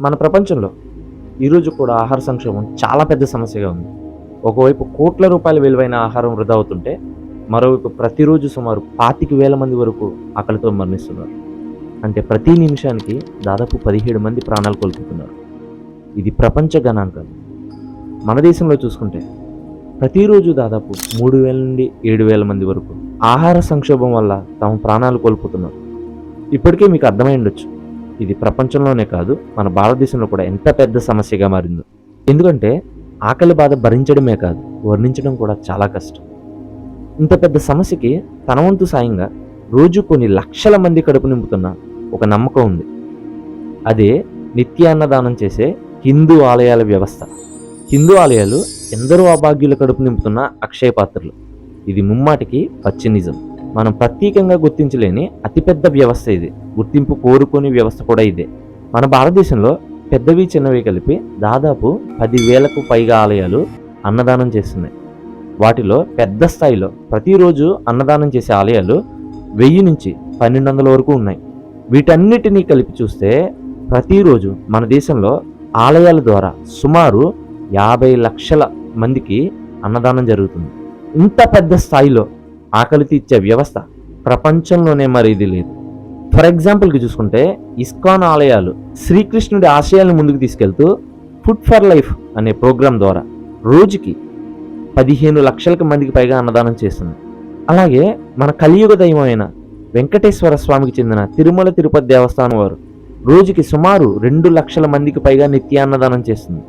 మన ప్రపంచంలో ఈరోజు కూడా ఆహార సంక్షోభం చాలా పెద్ద సమస్యగా ఉంది. ఒకవైపు కోట్ల రూపాయల విలువైన ఆహారం వృధా అవుతుంటే, మరోవైపు ప్రతిరోజు సుమారు 25,000 మంది వరకు ఆకలితో మరణిస్తున్నారు. అంటే ప్రతి నిమిషానికి దాదాపు 17 మంది ప్రాణాలు కోల్పోతున్నారు. ఇది ప్రపంచ గణాంకాలు. మన దేశంలో చూసుకుంటే ప్రతిరోజు దాదాపు 3,000 నుండి 7,000 మంది వరకు ఆహార సంక్షోభం వల్ల తమ ప్రాణాలు కోల్పోతున్నారు. ఇప్పటికే మీకు అర్థమై ఉండొచ్చు, ఇది ప్రపంచంలోనే కాదు మన భారతదేశంలో కూడా ఎంత పెద్ద సమస్యగా మారిందో. ఎందుకంటే ఆకలి బాధ భరించడమే కాదు, వర్ణించడం కూడా చాలా కష్టం. ఇంత పెద్ద సమస్యకి తన వంతు సాయంగా రోజు కొన్ని లక్షల మంది కడుపు నింపుతున్న ఒక నమ్మకం ఉంది. అదే నిత్యాన్నదానం చేసే హిందూ ఆలయాల వ్యవస్థ. హిందూ ఆలయాలు ఎందరో అభాగ్యుల కడుపు నింపుతున్న అక్షయ పాత్రలు. ఇది ముమ్మాటికి పచ్చి నిజం. మనం ప్రత్యేకంగా గుర్తించలేని అతిపెద్ద వ్యవస్థ ఇది. గుర్తింపు కోరుకునే వ్యవస్థ కూడా ఇదే. మన భారతదేశంలో పెద్దవి చిన్నవి కలిపి దాదాపు 10,000కు పైగా ఆలయాలు అన్నదానం చేస్తున్నాయి. వాటిలో పెద్ద స్థాయిలో ప్రతిరోజు అన్నదానం చేసే ఆలయాలు 1000 నుంచి 1200 వరకు ఉన్నాయి. వీటన్నిటినీ కలిపి చూస్తే ప్రతిరోజు మన దేశంలో ఆలయాల ద్వారా సుమారు 50 లక్షల మందికి అన్నదానం జరుగుతుంది. ఇంత పెద్ద స్థాయిలో ఆకలి తీర్చే వ్యవస్థ ప్రపంచంలోనే మరేది లేదు. ఫర్ ఎగ్జాంపుల్కి చూసుకుంటే ఇస్కాన్ ఆలయాలు శ్రీకృష్ణుడి ఆశయాలను ముందుకు తీసుకెళ్తూ ఫుడ్ ఫర్ లైఫ్ అనే ప్రోగ్రాం ద్వారా రోజుకి 15 లక్షల మందికి పైగా అన్నదానం చేస్తుంది. అలాగే మన కలియుగ దైవమైన వెంకటేశ్వర స్వామికి చెందిన తిరుమల తిరుపతి దేవస్థానం వారు రోజుకి సుమారు 2 లక్షల మందికి పైగా నిత్యాన్నదానం చేస్తుంది.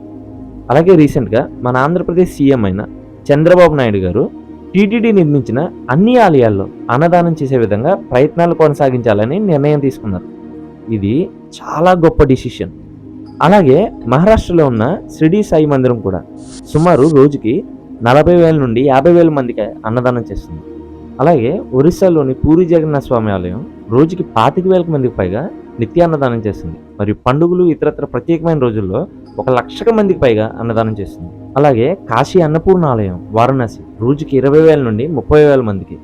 అలాగే రీసెంట్గా మన ఆంధ్రప్రదేశ్ సీఎం అయిన చంద్రబాబు నాయుడు గారు టీటీడీ నిర్మించిన అన్ని ఆలయాల్లో అన్నదానం చేసే విధంగా ప్రయత్నాలు కొనసాగించాలని నిర్ణయం తీసుకున్నారు. ఇది చాలా గొప్ప డిసిషన్. అలాగే మహారాష్ట్రలో ఉన్న షిరిడి సాయి మందిరం కూడా సుమారు రోజుకి 40,000 నుండి 50,000 మందికి అన్నదానం చేస్తుంది. అలాగే ఒరిస్సాలోని పూరి జగన్నాథ స్వామి ఆలయం రోజుకి 25,000 మందికి పైగా నిత్యాన్నదానం చేస్తుంది. మరియు పండుగలు ఇతరత్ర ప్రత్యేకమైన రోజుల్లో 1,00,000 మందికి పైగా అన్నదానం చేస్తుంది. అలాగే కాశీ అన్నపూర్ణ ఆలయం వారణాసి రోజుకి 20,000 నుండి 30,000 మందికి,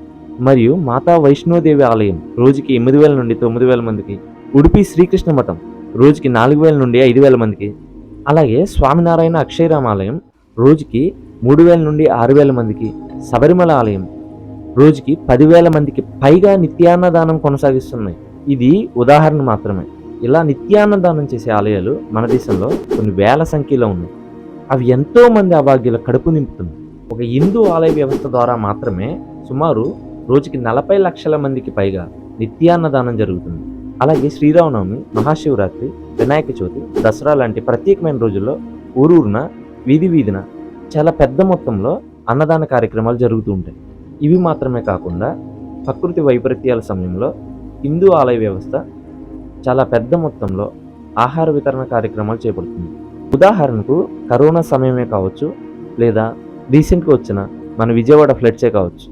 మరియు మాతా వైష్ణోదేవి ఆలయం రోజుకి 8,000 నుండి 9,000 మందికి, ఉడిపి శ్రీకృష్ణ మఠం రోజుకి 4,000 నుండి 5,000 మందికి, అలాగే స్వామినారాయణ అక్షయరామ ఆలయం రోజుకి 3,000 నుండి 6,000 మందికి, శబరిమల ఆలయం రోజుకి 10,000 మందికి పైగా నిత్యాన్నదానం కొనసాగిస్తున్నాయి. ఇది ఉదాహరణ మాత్రమే. ఇలా నిత్యాన్నదానం చేసే ఆలయాలు మన దేశంలో కొన్ని వేల సంఖ్యలో ఉన్నాయి. అవి ఎంతో మంది అభాగ్యుల కడుపు నింపుతుంది. ఒక హిందూ ఆలయ వ్యవస్థ ద్వారా మాత్రమే సుమారు రోజుకి 40 లక్షల మందికి పైగా నిత్యాన్నదానం జరుగుతుంది. అలాగే శ్రీరామనవమి, మహాశివరాత్రి, వినాయక చవితి, దసరా లాంటి ప్రత్యేకమైన రోజుల్లో ఊరూరున వీధి వీధిన చాలా పెద్ద మొత్తంలో అన్నదాన కార్యక్రమాలు జరుగుతూ ఉంటాయి. ఇవి మాత్రమే కాకుండా ప్రకృతి వైపరీత్యాల సమయంలో హిందూ ఆలయ వ్యవస్థ చాలా పెద్ద మొత్తంలో ఆహార వితరణ కార్యక్రమాలు చేపడుతుంది. ఉదాహరణకు కరోనా సమయమే కావచ్చు, లేదా రీసెంట్గా వచ్చిన మన విజయవాడ ఫ్లడ్సే కావచ్చు.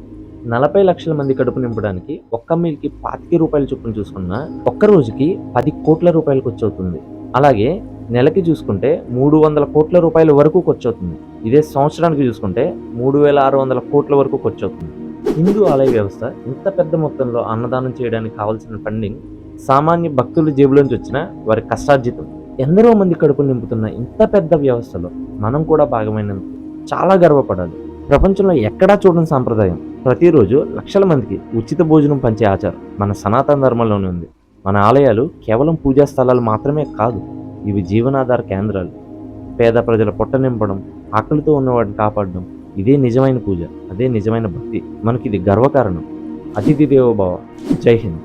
40 లక్షల మంది కడుపు నింపడానికి ఒక్క మీల్కి 25 రూపాయల చొప్పున చూసుకున్న ఒక్క రోజుకి 10 కోట్ల రూపాయలు ఖర్చు అవుతుంది. అలాగే నెలకి చూసుకుంటే 300 కోట్ల రూపాయల వరకు ఖర్చు అవుతుంది. ఇదే సంవత్సరానికి చూసుకుంటే 3,600 కోట్ల వరకు ఖర్చు అవుతుంది. హిందూ ఆలయ వ్యవస్థ ఇంత పెద్ద మొత్తంలో అన్నదానం చేయడానికి కావాల్సిన ఫండింగ్ సామాన్య భక్తుల జేబులోంచి వచ్చిన వారి కష్టార్జితం. ఎందరో మంది కడుపులు నింపుతున్న ఇంత పెద్ద వ్యవస్థలో మనం కూడా భాగమైనందుకు చాలా గర్వపడాలి. ప్రపంచంలో ఎక్కడా చూడని సాంప్రదాయం ప్రతిరోజు లక్షల మందికి ఉచిత భోజనం పంచే ఆచారం మన సనాతన ధర్మంలోనే ఉంది. మన ఆలయాలు కేవలం పూజా స్థలాలు మాత్రమే కాదు, ఇవి జీవనాధార కేంద్రాలు. పేద ప్రజల పొట్ట నింపడం, ఆకలితో ఉన్నవాడిని కాపాడడం, ఇదే నిజమైన పూజ, అదే నిజమైన భక్తి. మనకి ఇది గర్వకారణం. అతిథి దేవో భవ. జై హింద్.